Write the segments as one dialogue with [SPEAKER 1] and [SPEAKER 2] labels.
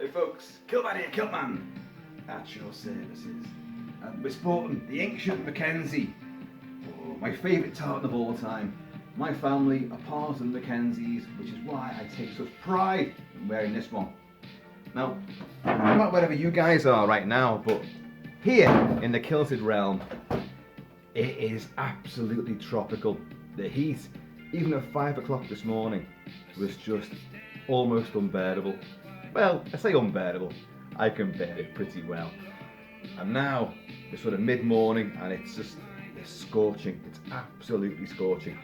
[SPEAKER 1] Hey folks, Kilt-Man here, Kilt-Man, at your services. And we're sporting the ancient Mackenzie, my favourite tartan of all time. My family are part of the Mackenzies, which is why I take such pride in wearing this one. Now, I'm not wherever you guys are right now, but here in the kilted realm, it is absolutely tropical. The heat, even at 5 o'clock this morning, was just almost unbearable. Well, I say unbearable, I can bear it pretty well. And now, it's sort of mid-morning and it's scorching, it's absolutely scorching.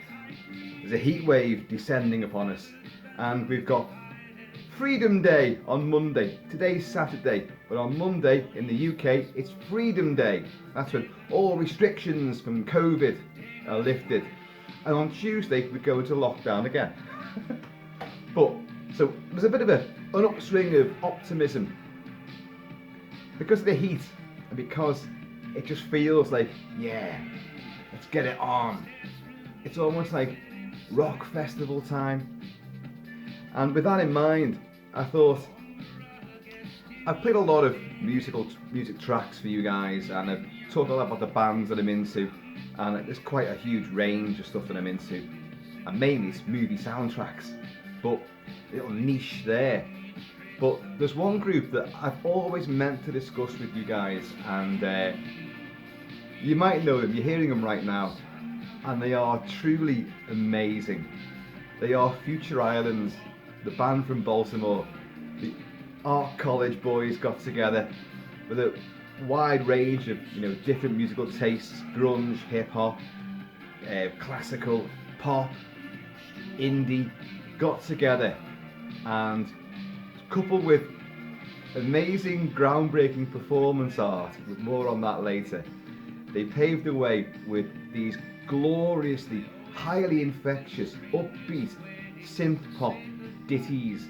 [SPEAKER 1] There's a heat wave descending upon us and we've got Freedom Day on Monday. Today's Saturday, but on Monday in the UK, it's Freedom Day. That's when all restrictions from COVID are lifted. And on Tuesday, we go into lockdown again. So there's a bit of an upswing of optimism because of the heat and because it just feels like, yeah, let's get it on. It's almost like rock festival time. And with that in mind, I thought I've played a lot of music tracks for you guys, and I've talked a lot about the bands that I'm into, and there's quite a huge range of stuff that I'm into, and mainly it's movie soundtracks, but a little niche there. But there's one group that I've always meant to discuss with you guys, and you might know them, you're hearing them right now, and they are truly amazing. They are Future Islands, the band from Baltimore. The art college boys got together with a wide range of different musical tastes: grunge, hip hop, classical, pop, indie. Got together and coupled with amazing groundbreaking performance art, with more on that later, they paved the way with these gloriously highly infectious upbeat synth-pop ditties,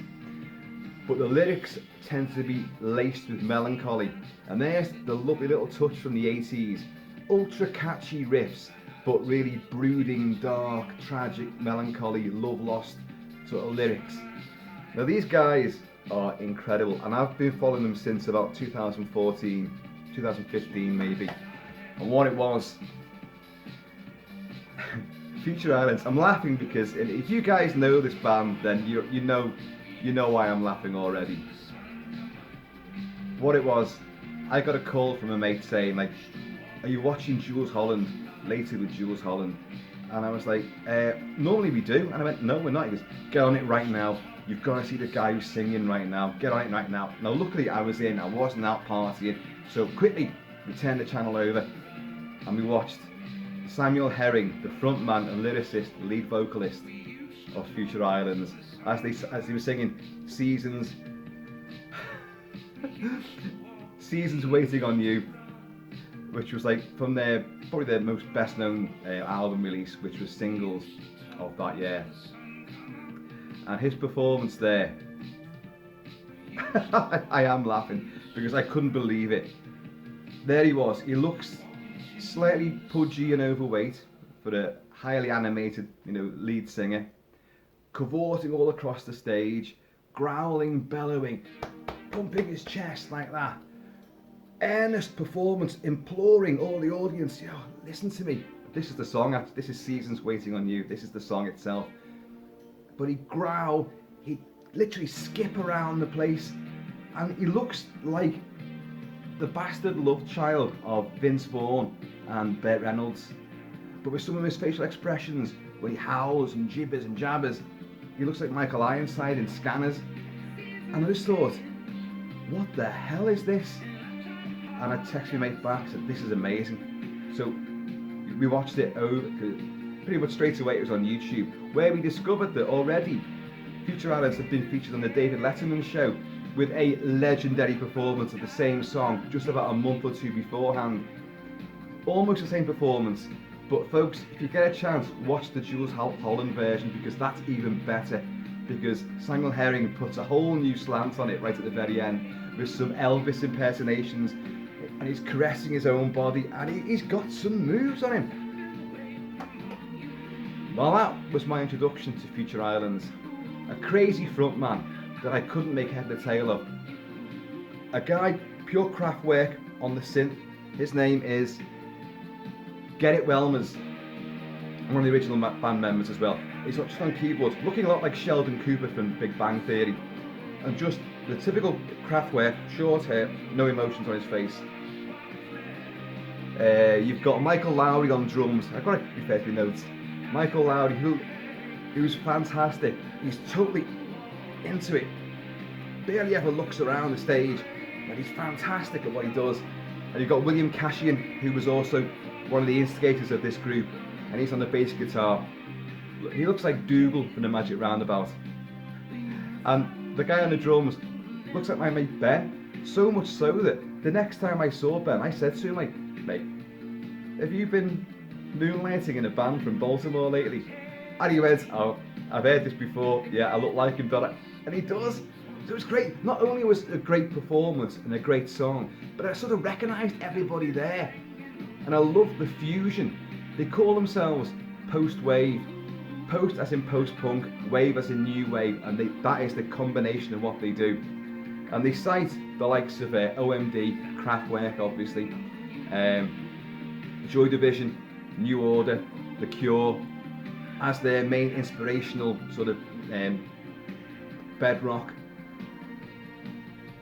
[SPEAKER 1] but the lyrics tend to be laced with melancholy, and there's the lovely little touch from the 80s, ultra catchy riffs but really brooding, dark, tragic, melancholy, love lost sort of lyrics. Now these guys are incredible, and I've been following them since about 2014, 2015 maybe. And what it was, Future Islands. I'm laughing because if you guys know this band, then you know why I'm laughing already. What it was, I got a call from a mate saying, like, "Are you watching Jools Holland? Later with Jools Holland?" And I was like, "Normally we do." And I went, "No, we're not." He goes, "Get on it right now. You've got to see the guy who's singing right now. Get on it right now." Now, luckily I wasn't out partying, so quickly we turned the channel over and we watched Samuel Herring, the frontman and lyricist, lead vocalist of Future Islands, as he was singing Seasons Waiting on You, which was like from probably their most best known album release, which was Singles of that year. And his performance there, I am laughing because I couldn't believe it. There he was. He looks slightly pudgy and overweight for a highly animated, lead singer, cavorting all across the stage, growling, bellowing, pumping his chest like that. Earnest performance, imploring all the audience, listen to me. This is the song. This is Seasons Waiting on You. This is the song itself. But he'd growl, he'd literally skip around the place, and he looks like the bastard love child of Vince Vaughn and Burt Reynolds. But with some of his facial expressions, when he howls and gibbers and jabbers, he looks like Michael Ironside in Scanners. And I just thought, what the hell is this? And I texted my mate back, said, "This is amazing." So we watched it over, pretty much straight away. It was on YouTube, where we discovered that already Future Islands had been featured on the David Letterman show with a legendary performance of the same song just about a month or two beforehand. Almost the same performance, but folks, if you get a chance, watch the Jools Holland version, because that's even better, because Samuel Herring puts a whole new slant on it right at the very end with some Elvis impersonations, and he's caressing his own body, and he's got some moves on him. Well, that was my introduction to Future Islands, a crazy frontman that I couldn't make head or tail of. a guy, pure craft work on the synth. His name is Gerrit Welmers, one of the original band members as well. He's just on keyboards, looking a lot like Sheldon Cooper from Big Bang Theory. And just the typical craft work, short hair, no emotions on his face. You've got Michael Lowry on drums. I've got to refer to the notes. Michael Lowry, who's fantastic. He's totally into it. Barely ever looks around the stage, but he's fantastic at what he does. And you've got William Cashian, who was also one of the instigators of this group, and he's on the bass guitar. He looks like Dougal from the Magic Roundabout. And the guy on the drums looks like my mate Ben, so much so that the next time I saw Ben, I said to him, like, mate, have you been moonlighting in a band from Baltimore lately? And he went, oh, I've heard this before, yeah, I look like him, don't I? And he does. So it was great. Not only was it a great performance and a great song, but I sort of recognised everybody there. And I love the fusion. They call themselves Post-Wave. Post as in post-punk, wave as in new wave, and that is the combination of what they do. And they cite the likes of OMD, Kraftwerk obviously, Joy Division, New Order, The Cure, as their main inspirational sort of bedrock.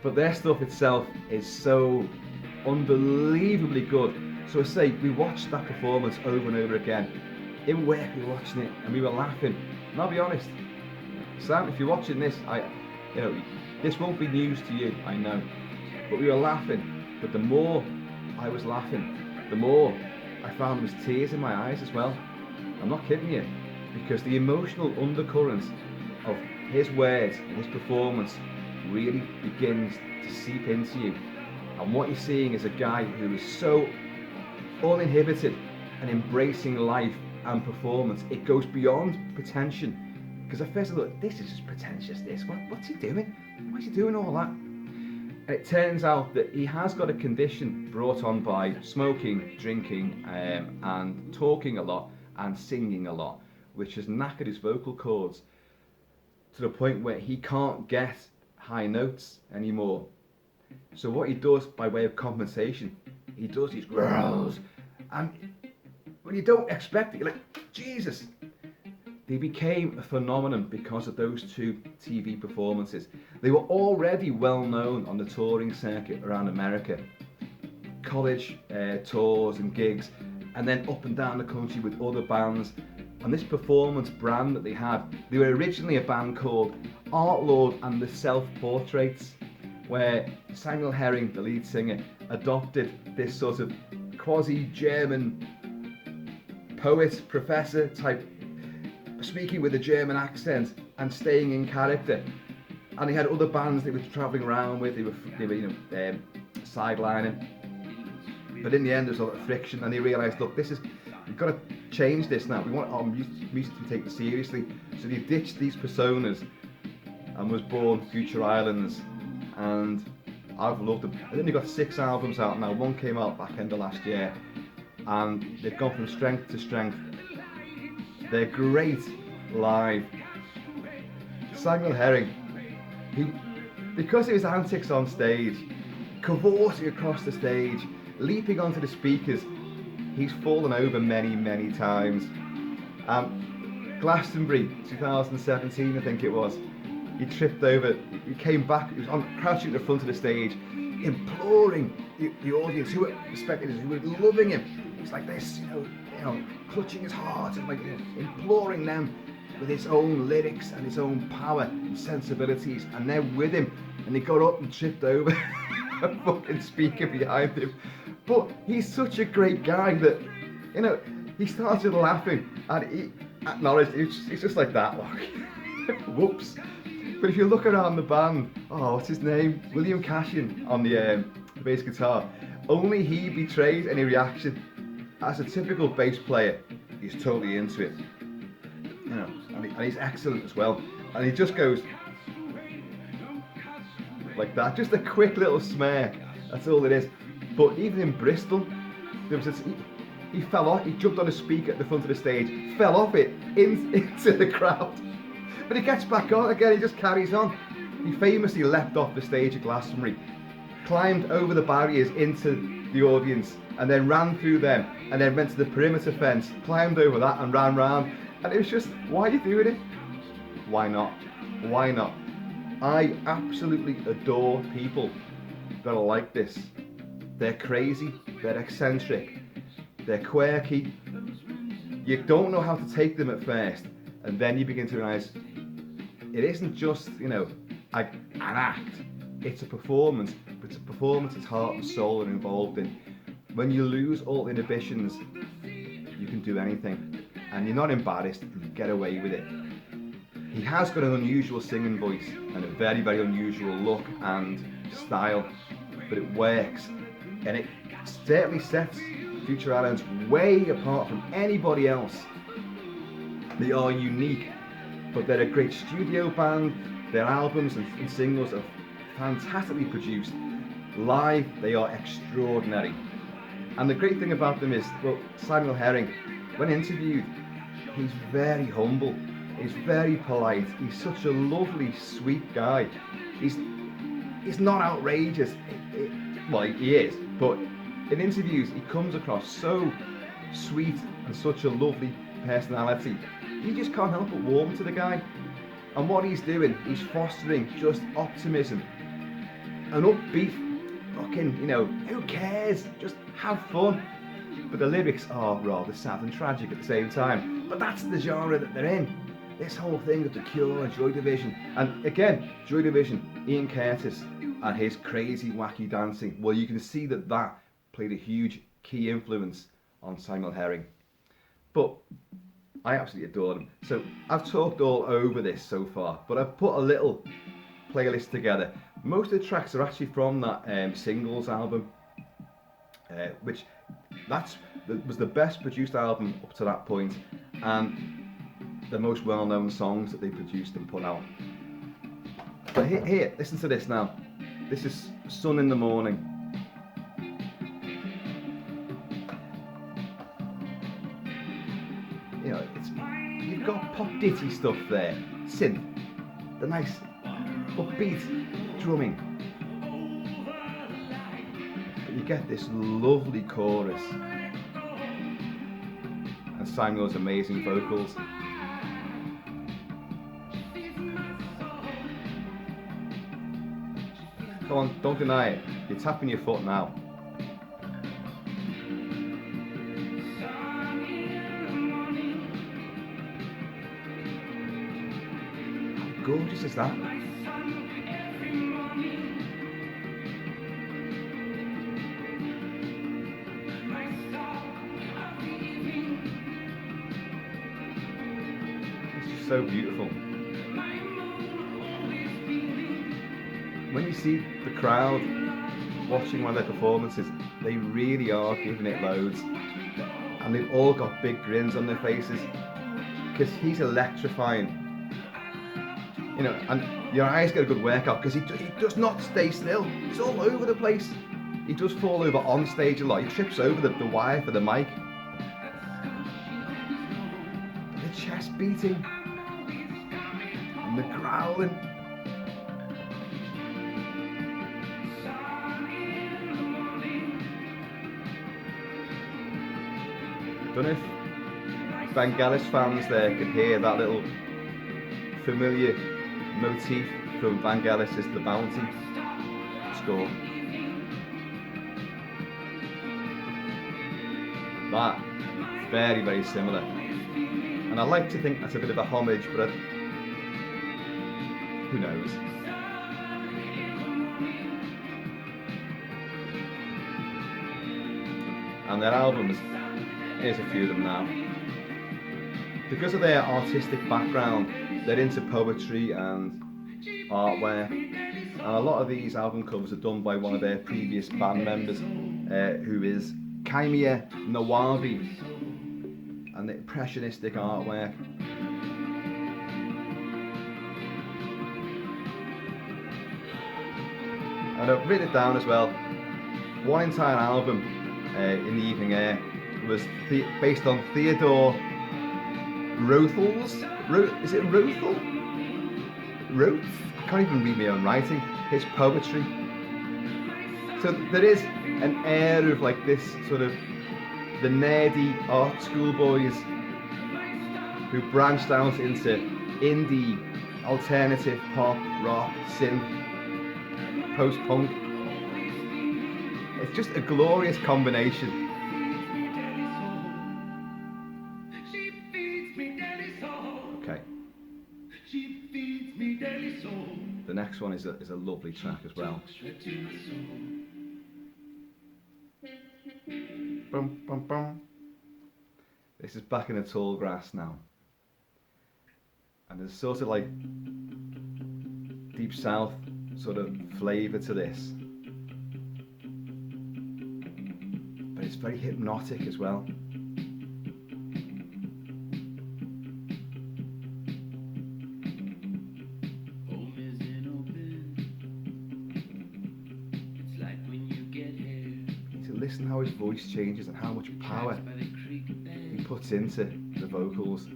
[SPEAKER 1] But their stuff itself is so unbelievably good. So I say, we watched that performance over and over again. In work we were watching it and we were laughing. And I'll be honest, Sam, if you're watching this, this won't be news to you, I know. But we were laughing. But the more I was laughing, the more I found there was tears in my eyes as well. I'm not kidding you, because the emotional undercurrent of his words and his performance really begins to seep into you. And what you're seeing is a guy who is so uninhibited and embracing life and performance. It goes beyond pretension. Because at first I thought, this is just pretentious, this. What's he doing? Why is he doing all that? And it turns out that he has got a condition brought on by smoking, drinking, and talking a lot and singing a lot, which has knackered his vocal cords to the point where he can't get high notes anymore. So what he does by way of compensation, he does these growls, and when you don't expect it, you're like, Jesus. They became a phenomenon because of those two TV performances. They were already well known on the touring circuit around America. College tours and gigs, and then up and down the country with other bands. And this performance brand that they had, they were originally a band called Art Lord and the Self-Portraits, where Samuel Herring, the lead singer, adopted this sort of quasi-German poet, professor type, speaking with a German accent and staying in character. And he had other bands they were travelling around with, they were sidelining. But in the end, there was a lot of friction, and they realised, look, we've got to change this now. We want our music to be taken seriously. So they ditched these personas and was born Future Islands. And I've loved them. I think they've got 6 albums out now. One came out back end of last year, and they've gone from strength to strength. They're great live. Samuel Herring, because of his antics on stage, cavorting across the stage, leaping onto the speakers, he's fallen over many, many times. Glastonbury 2017, I think it was, he tripped over, he came back, he was crouching at the front of the stage, imploring the audience, who were the spectators, who were loving him. He's like this, clutching his heart and imploring them with his own lyrics and his own power and sensibilities, and they're with him. And he got up and tripped over a fucking speaker behind him. But he's such a great guy that, he started laughing and he acknowledged it's just like that, look. Whoops. But if you look around the band, what's his name? William Cashian on the bass guitar. Only he betrays any reaction. As a typical bass player, he's totally into it. And he's excellent as well. And he just goes like that, just a quick little smear. That's all it is. But even in Bristol, there was he fell off. He jumped on a speaker at the front of the stage, fell off it into the crowd. But he gets back on again. He just carries on. He famously leapt off the stage at Glastonbury, climbed over the barriers into the audience, and then ran through them, and then went to the perimeter fence, climbed over that and ran round. And it was just, why are you doing it? Why not? Why not? I absolutely adore people that are like this. They're crazy, they're eccentric, they're quirky. You don't know how to take them at first, and then you begin to realise it isn't just, an act. It's a performance, but it's a performance its heart and soul are involved in. When you lose all inhibitions, you can do anything, and you're not embarrassed, you get away with it. He has got an unusual singing voice and a very, very unusual look and style, but it works, and it certainly sets Future Islands way apart from anybody else. They are unique, but they're a great studio band. Their albums and singles are fantastically produced. Live, they are extraordinary. And the great thing about them is, well, Samuel Herring, when interviewed, he's very humble. He's very polite. He's such a lovely, sweet guy. He's not outrageous. Well, he is, but in interviews, he comes across so sweet and such a lovely personality. You just can't help but warm to the guy. And what he's doing, he's fostering just optimism, an upbeat fucking, who cares? Just have fun. But the lyrics are rather sad and tragic at the same time. But that's the genre that they're in. This whole thing of The Cure and Joy Division. And again, Joy Division, Ian Curtis and his crazy, wacky dancing. Well, you can see that played a huge key influence on Samuel Herring. But I absolutely adore them. So I've talked all over this so far, but I've put a little playlist together. Most of the tracks are actually from that singles album, which was the best produced album up to that point, and the most well-known songs that they produced and put out. But here, listen to this now. This is Sun in the Morning. You've got pop ditty stuff there, synth, the nice upbeat drumming. But you get this lovely chorus and Samuel's amazing vocals. Come on, don't deny it. You're tapping your foot now. How gorgeous is that? It's just so beautiful. When you see the crowd watching one of their performances, they really are giving it loads, and they've all got big grins on their faces because he's electrifying, and your eyes get a good workout because he does not stay still. He's all over the place. He does fall over on stage a lot. He trips over the wire for the mic. The chest beating and the growling. I don't know if Vangelis fans there can hear that little familiar motif from Vangelis' The Bounty score. That, very, very similar. And I like to think that's a bit of a homage, but who knows? And their albums, here's a few of them now. Because of their artistic background, they're into poetry and artwork, and a lot of these album covers are done by one of their previous band members, who is Kaimia Nawabi, and the impressionistic artwork. And I've written it down as well. One entire album in the Evening Air was based on Theodore Rothel's. Is it Rothel? Roth? I can't even read my own writing. His poetry. So there is an air of like this sort of the nerdy art school boys who branched out into indie, alternative pop, rock, synth, post-punk. It's just a glorious combination. Okay. The next one is a lovely track as well. Bum, bum, bum. This is Back in the Tall Grass now. And there's sort of like deep south sort of flavour to this. But it's very hypnotic as well. Listen how his voice changes and how much power he puts into the vocals.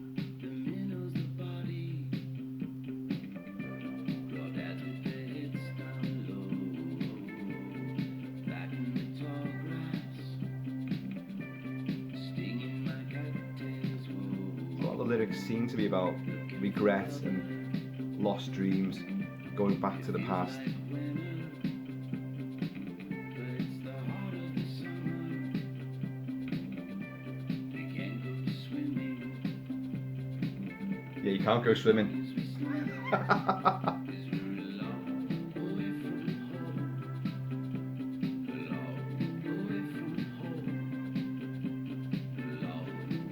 [SPEAKER 1] A lot of the lyrics seem to be about regret and lost dreams, going back to the past. Yeah, you can't go swimming.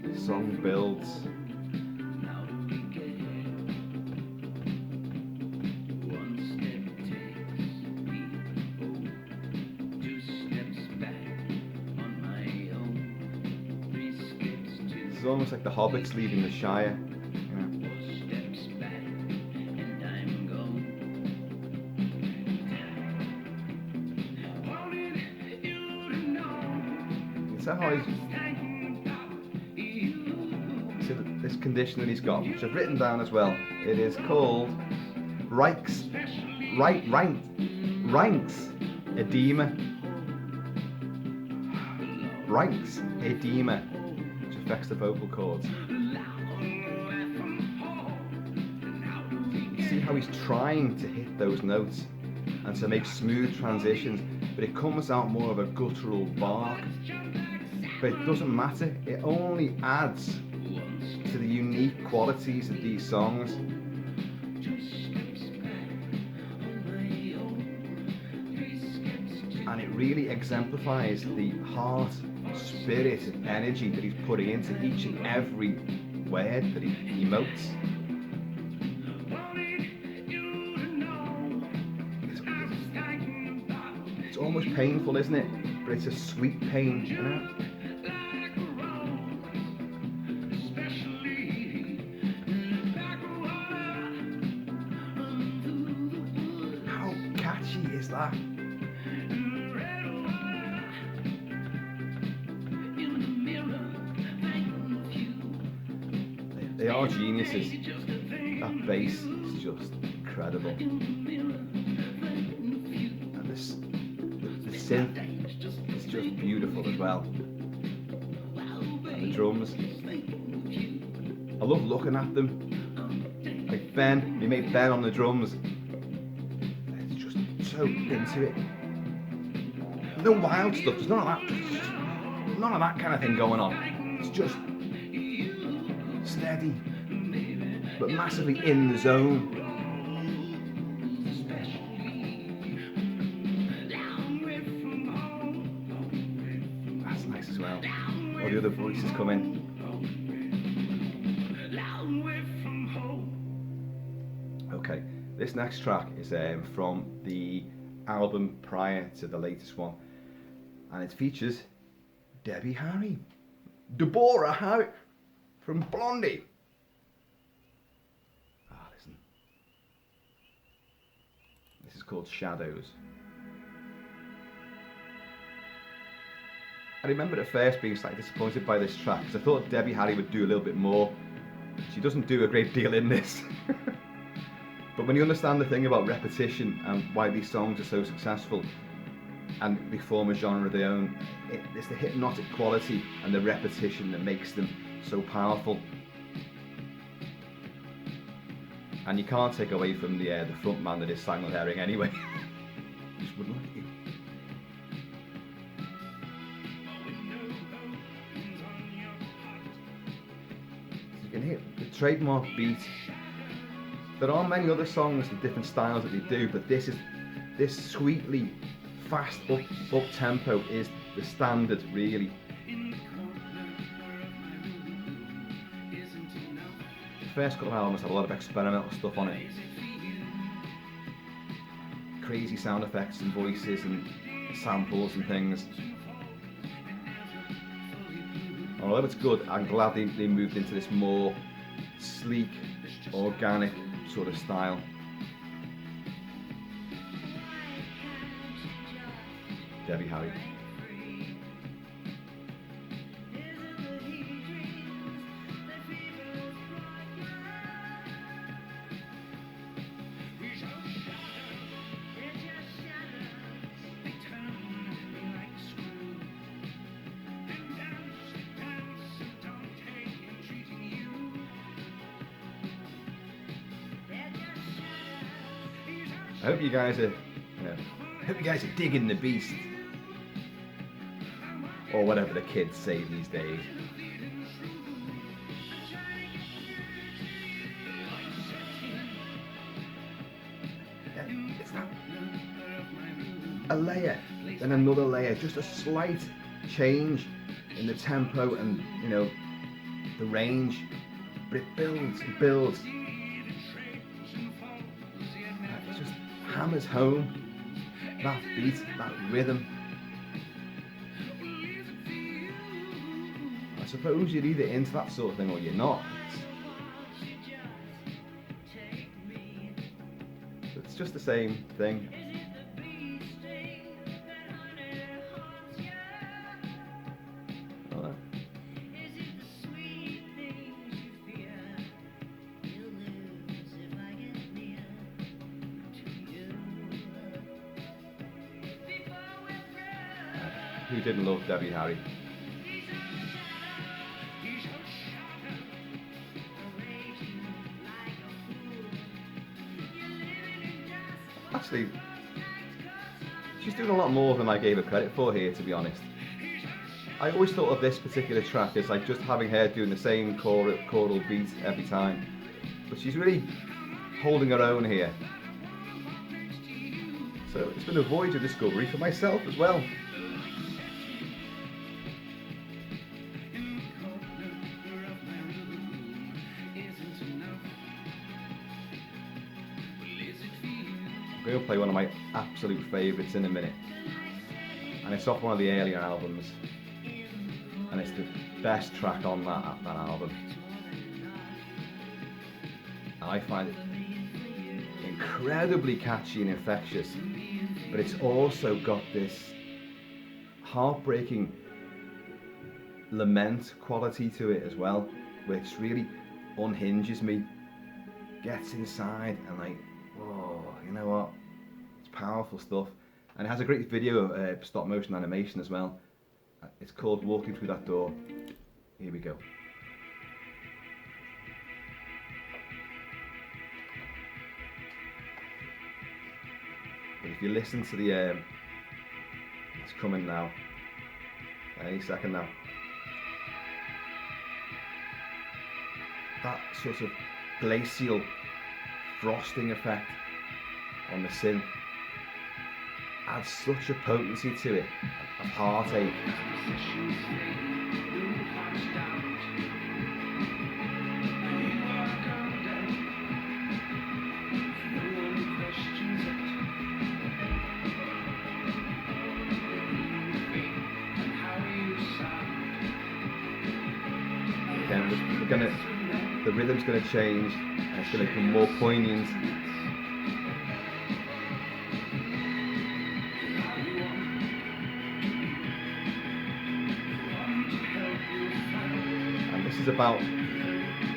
[SPEAKER 1] The song builds. It's almost like the hobbits leaving the Shire. How he's, see this condition that he's got, which I've written down as well. It is called ranks edema. Ranks edema, which affects the vocal cords. You see how he's trying to hit those notes and to make smooth transitions, but it comes out more of a guttural bark. But it doesn't matter, it only adds to the unique qualities of these songs. And it really exemplifies the heart, spirit, and energy that he's putting into each and every word that he emotes. It's almost painful, isn't it? But it's a sweet pain, you know? Is that? They are geniuses. That bass is just incredible. And the synth is just beautiful as well. And the drums. I love looking at them. Like Ben, we made Ben on the drums. So into it. No wild stuff, there's none of that kind of thing going on. It's just steady, but massively in the zone. That's nice as well. All the other voices come in. Okay. This next track is from the album prior to the latest one, and it features Debbie Harry, Deborah Harry from Blondie. Listen. This is called Shadows. I remember at first being slightly disappointed by this track because I thought Debbie Harry would do a little bit more. She doesn't do a great deal in this. But when you understand the thing about repetition and why these songs are so successful, and they form a genre of their own. It's the hypnotic quality and the repetition that makes them so powerful. And you can't take away from the front man that is Samuel Herring anyway. Just wouldn't look at you. So you can hear the trademark beat. There are many other songs with different styles that they do, but this sweetly fast up tempo is the standard, really. The first couple of albums have a lot of experimental stuff on it. Crazy sound effects and voices and samples and things. Although it's good, I'm glad they moved into this more sleek, organic sort of style. Debbie Harry. I hope you guys are, digging the beast, or whatever the kids say these days. It's not a layer, then another layer, just a slight change in the tempo and the range, but it builds and builds. Hammers home that beat, that rhythm. I suppose you're either into that sort of thing or you're not. It's just the same thing. Who didn't love Debbie Harry? Actually, she's doing a lot more than I gave her credit for here, to be honest. I always thought of this particular track as like just having her doing the same choral beat every time, but she's really holding her own here. So it's been a voyage of discovery for myself as well. I'm going to play one of my absolute favourites in a minute, and it's off one of the earlier albums, and it's the best track on that album. And I find it incredibly catchy and infectious, but it's also got this heartbreaking lament quality to it as well, which really unhinges me, gets inside and like, whoa, you know what? It's powerful stuff, and it has a great video of stop motion animation as well. It's called Walking Through That Door. Here we go. But if you listen to the, it's coming now, any second now. That sort of glacial frosting effect on the synth adds such a potency to it, of heartache. Again, the rhythm's going to change, and it's going to become more poignant. This is about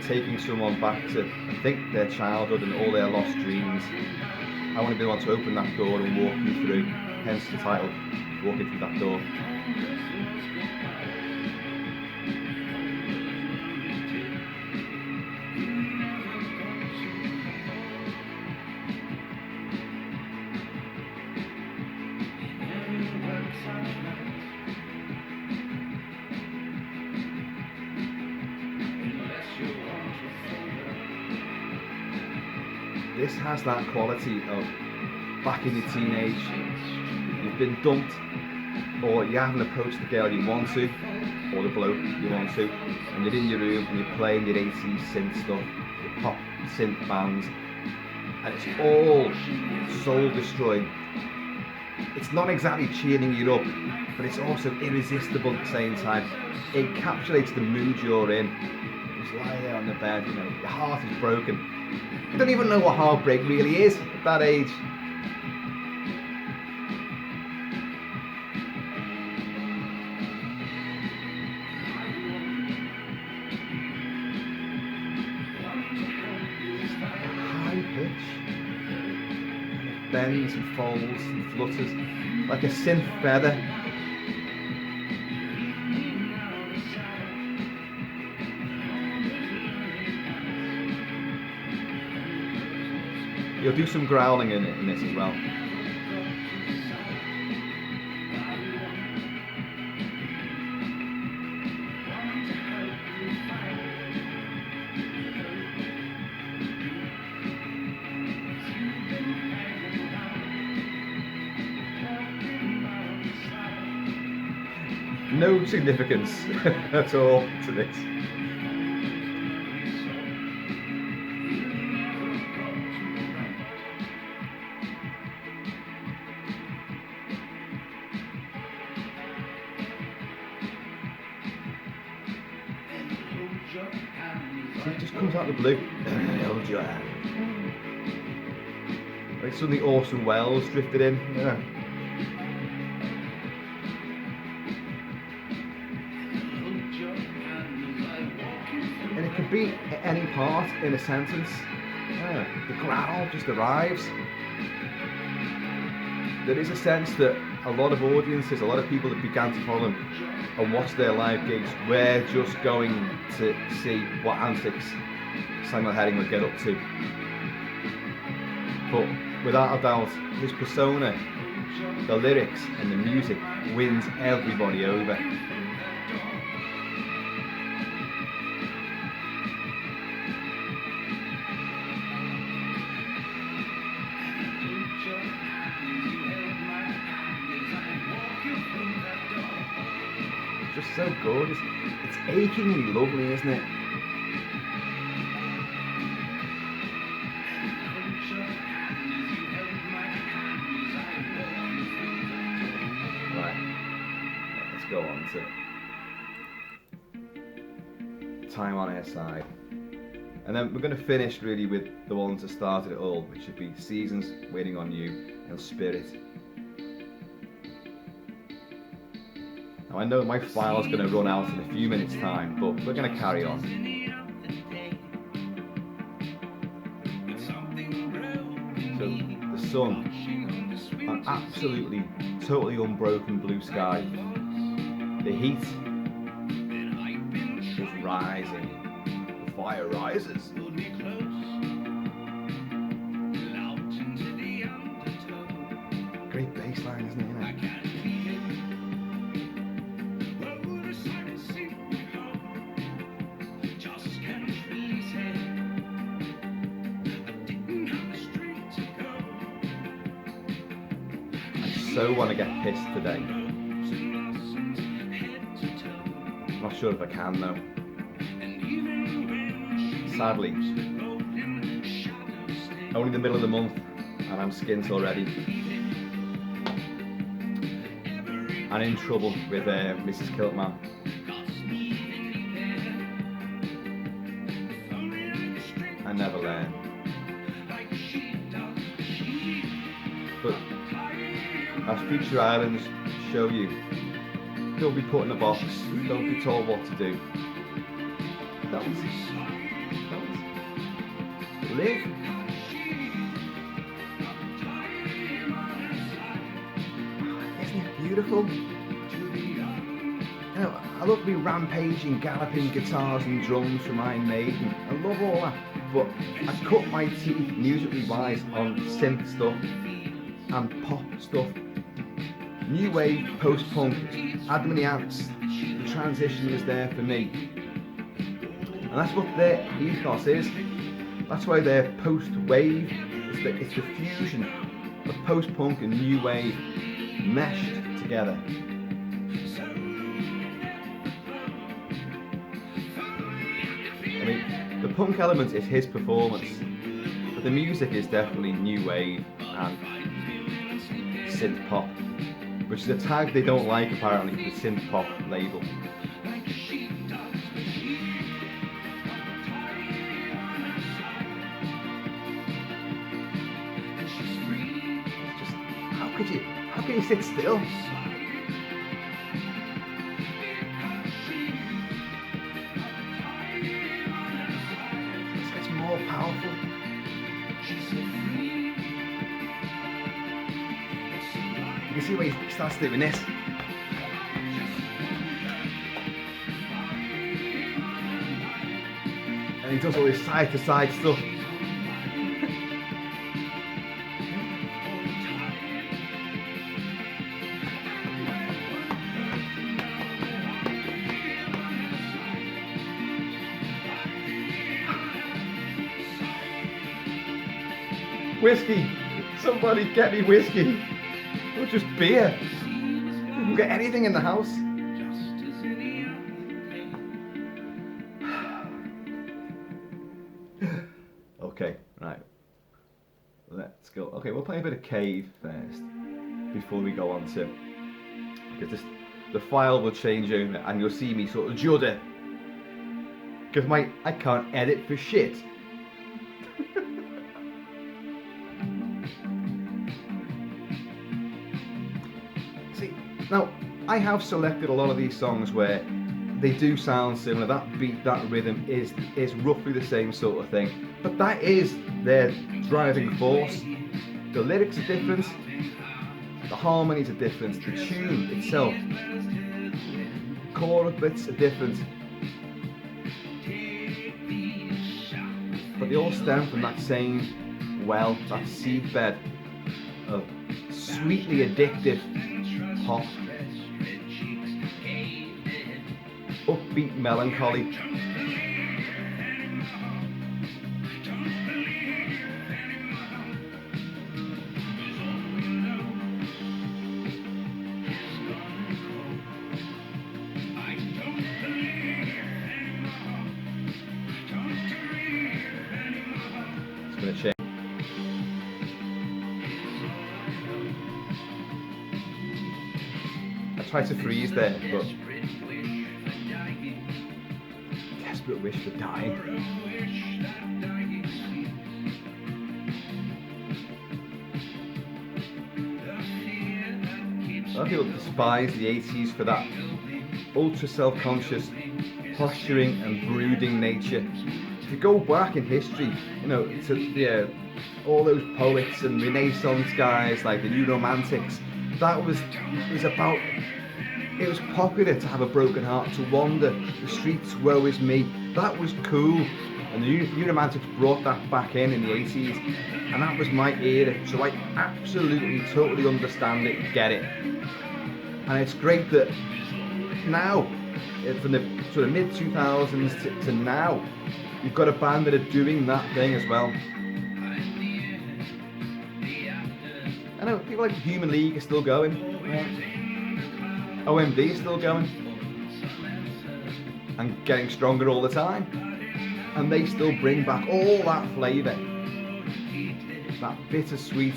[SPEAKER 1] taking someone back to, I think, their childhood and all their lost dreams. I want to be the one to open that door and walk you through, hence the title, Walking Through That Door. This has that quality of back in your teenage, you've been dumped, or you haven't approached the girl you want to, or the bloke you want to, and you're in your room and you're playing your 80s synth stuff, your pop synth bands, and it's all soul destroying. It's not exactly cheering you up, but it's also irresistible at the same time. It encapsulates the mood you're in. You just lie there on the bed, you know, your heart is broken. You don't even know what heartbreak really is at that age. High pitch. It bends and folds and flutters like a synth feather. You'll do some growling in this as well. No significance at all to this. So it just comes out of the blue. Hold your hand. Like suddenly Orson Welles drifted in. Yeah. And it could be at any part in a sentence. Yeah. The growl just arrives. There is a sense that a lot of audiences, a lot of people that began to follow them and watch their live gigs, we're just going to see what antics Samuel Herring would get up to. But without a doubt, his persona, the lyrics and the music wins everybody over. Just so gorgeous. It's achingly lovely, isn't it? Right, let's go on to Time on Our Side. And then we're going to finish really with the ones that started it all, which should be Seasons, Waiting on You, and Spirit. Now I know my file's going to run out in a few minutes time, but we're going to carry on. So the sun, an absolutely, totally unbroken blue sky. The heat is rising. The fire rises. Great bass line, isn't it? So want to get pissed today. Not sure if I can though. Sadly, only the middle of the month and I'm skint already. And in trouble with Mrs. Kilt-Man. I never learn. But as Future Islands show you, don't be put in a box, don't be told what to do. Don't. Live. beautiful. You know, I love me rampaging, galloping guitars and drums from Iron Maiden. I love all that, but I cut my teeth musically wise on synth stuff and pop stuff. New wave, post-punk, add many amps. The transition is there for me, and that's what their ethos is. That's why they're post-wave. It's the fusion of post-punk and new wave meshed together. I mean, the punk element is his performance, but the music is definitely new wave and synth-pop, which is a tag they don't like apparently, the synth-pop label. Just, how can you sit still? More powerful. You can see where he starts doing this. And he does all this side to side stuff. Whiskey! Somebody get me whiskey! Or just beer! You can get anything in the house. Okay, right. Let's go. Okay, we'll play a bit of Cave first before we go on to, because the file will change over and you'll see me sort of judder. Because I can't edit for shit. Now, I have selected a lot of these songs where they do sound similar. That beat, that rhythm is roughly the same sort of thing. But that is their driving force. The lyrics are different, the harmonies are different, the tune itself, chorus bits are different. But they all stem from that same well, that seedbed of sweetly addictive pop, upbeat melancholy. It's going to change. I tried to freeze there, but desperate wish for dying. A lot of people despise the 80s for that ultra self-conscious posturing and brooding nature. If you go back in history, you know, to all those poets and Renaissance guys like the New Romantics, it was popular to have a broken heart, to wander the streets, woe is me. That was cool, and the New Romantics brought that back in the 80s, and that was my era, so I absolutely, totally understand it, get it. And it's great that now, from the sort of mid-2000s to now, you've got a band that are doing that thing as well. I know people like Human League are still going. OMD is still going. And getting stronger all the time. And they still bring back all that flavour. That bittersweet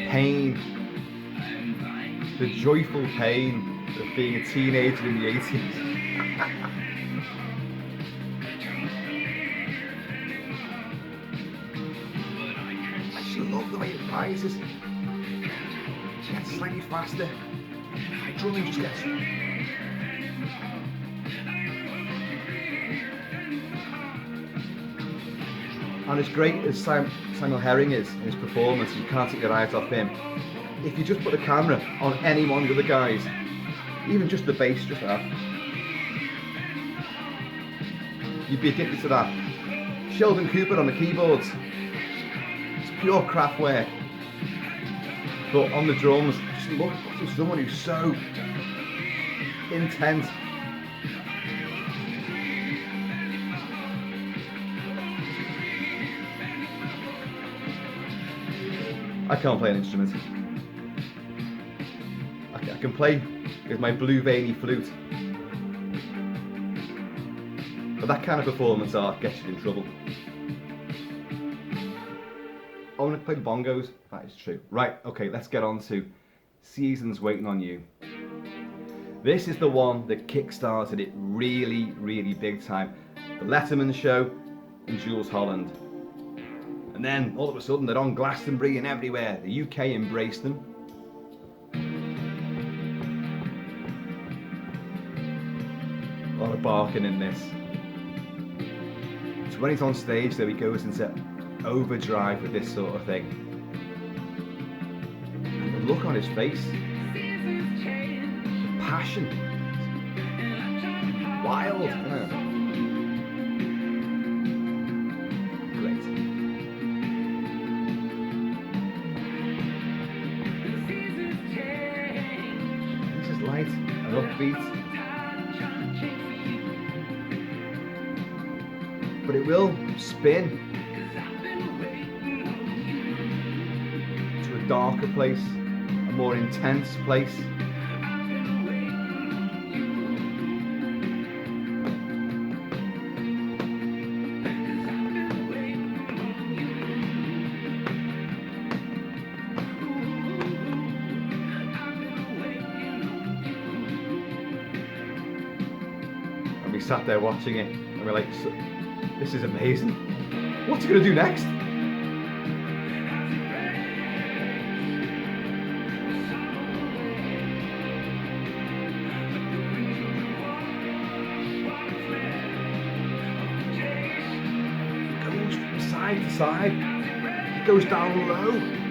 [SPEAKER 1] pain. The joyful pain of being a teenager in the 80s. I love the way it rises. It gets slightly faster. The drumming just gets. And as great as Samuel Herring is in his performance, you can't take your eyes off him. if you just put the camera on any one of the other guys, even just the bass, just that, you'd be addicted to that. Sheldon Cooper on the keyboards, it's pure craft work. But on the drums, just look to someone who's so intense. I can't play an instrument. I can play with my blue veiny flute. But that kind of performance art gets you in trouble. I want to play the bongos. That is true. Right, okay, let's get on to Seasons Waiting on You. This is the one that kick-started it really, really big time. The Letterman show and Jools, Holland. And then all of a sudden they're on Glastonbury and everywhere. The UK embraced them. A lot of barking in this. So when he's on stage though, he goes into overdrive with this sort of thing. And the look on his face, the passion, wild. Yeah. Light and upbeat, but it will spin to a darker place, a more intense place. We sat there watching it and we're like, this is amazing. What's he going to do next? It goes from side to side. It goes down low.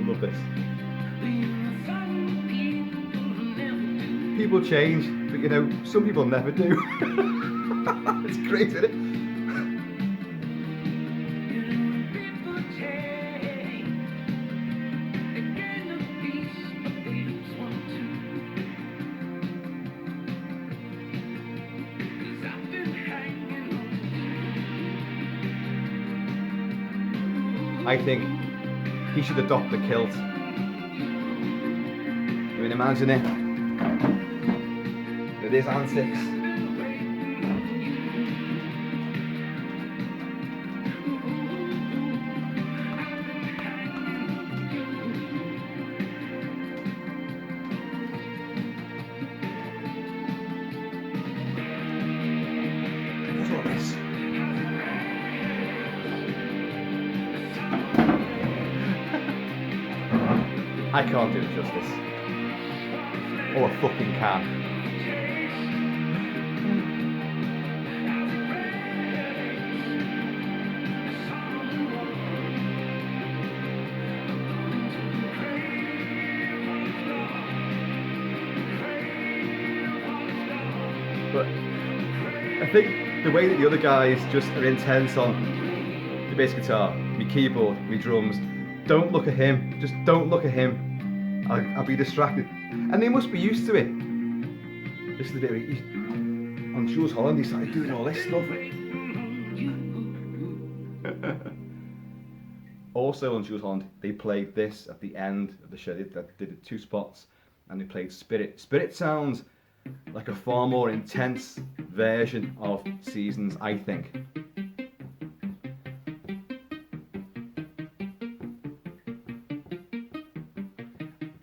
[SPEAKER 1] Love this. People change, but you know, some people never do. It's great, isn't it? I think he should adopt the kilt. I mean, imagine it. With his antics. Look at this. I can't do it justice. Or a fucking can. But I think the way that the other guys just are intense on the bass guitar, my keyboard, my drums, don't look at him, just don't look at him. I'll be distracted. And they must be used to it. This is the bit where on Jools, Holland, he started doing all this stuff. Also on Jools, Holland, they played this at the end of the show. They did 2 spots and they played Spirit. Spirit sounds like a far more intense version of Seasons, I think.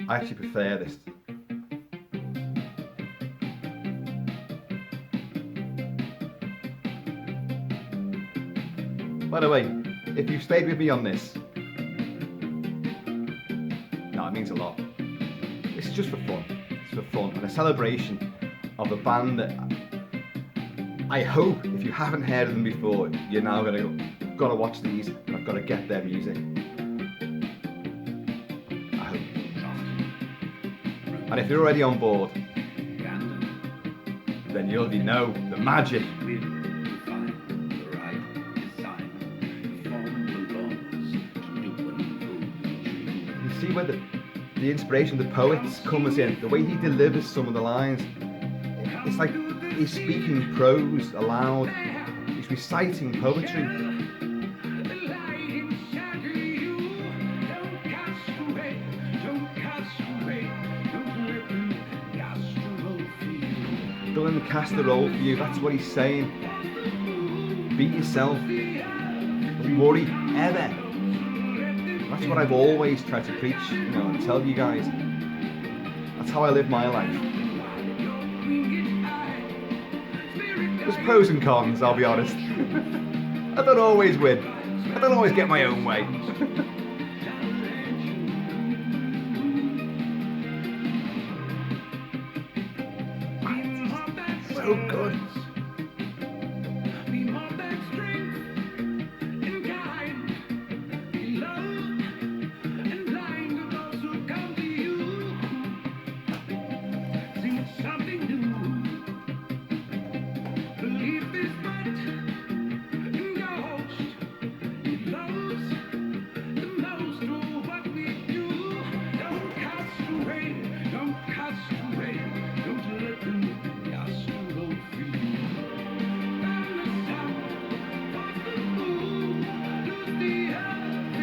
[SPEAKER 1] I actually prefer this. By the way, if you've stayed with me on this, no, means a lot. It's just for fun. It's for fun and a celebration of a band that I hope, if you haven't heard of them before, you're now gotta watch these and I've got to get their music. I hope. And if you're already on board, then you already know the magic. You see where the inspiration of the poets comes in, the way he delivers some of the lines. It's like he's speaking prose aloud, he's reciting poetry. Don't let them cast the role for you, that's what he's saying. Beat yourself, don't worry, ever. That's what I've always tried to preach, and tell you guys. That's how I live my life. There's pros and cons, I'll be honest. I don't always win. I don't always get my own way. So good.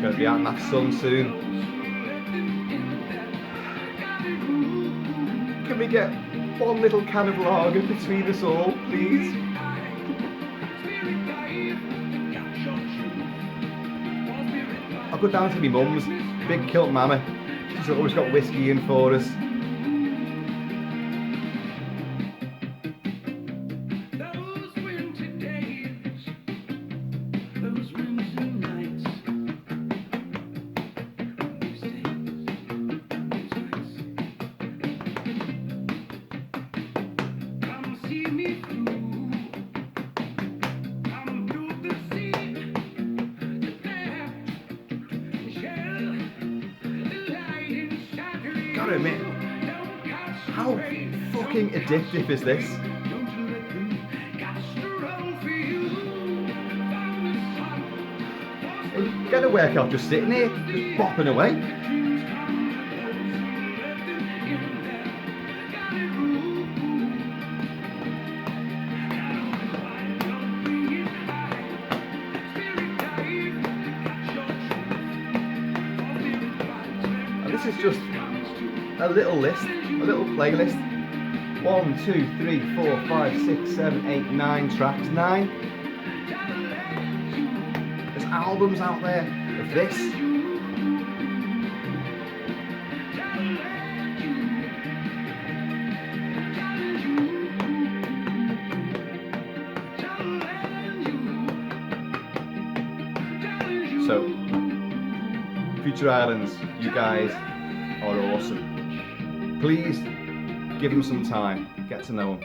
[SPEAKER 1] Gonna be out in that sun soon. Can we get one little can of lager between us all, please? I'll go down to my mum's, big Kilt-Man. She's always got whiskey in for us. Gotta admit, how fucking addictive is this? You get a workout just sitting here, just bopping away. And this is just a little list, a little playlist. 1, 2, 3, 4, 5, 6, 7, 8, 9 tracks. 9. There's albums out there of this. So, Future Islands, you guys are awesome. Please give them some time, get to know them,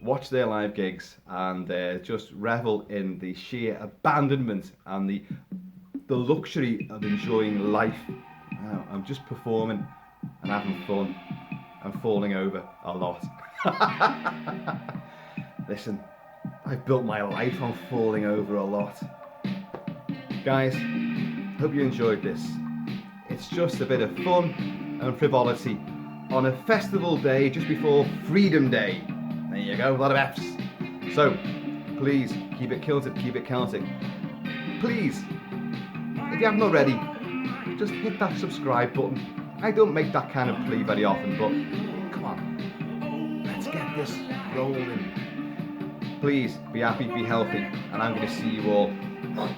[SPEAKER 1] watch their live gigs, and just revel in the sheer abandonment and the luxury of enjoying life. I'm just performing and having fun and falling over a lot. Listen, I've built my life on falling over a lot. Guys, hope you enjoyed this. It's just a bit of fun and frivolity on a festival day just before Freedom Day. There you go, a lot of F's. So, please, keep it kilted, keep it Celtic. Please, if you haven't already, just hit that subscribe button. I don't make that kind of plea very often, but come on, let's get this rolling. Please, be happy, be healthy, and I'm going to see you all later.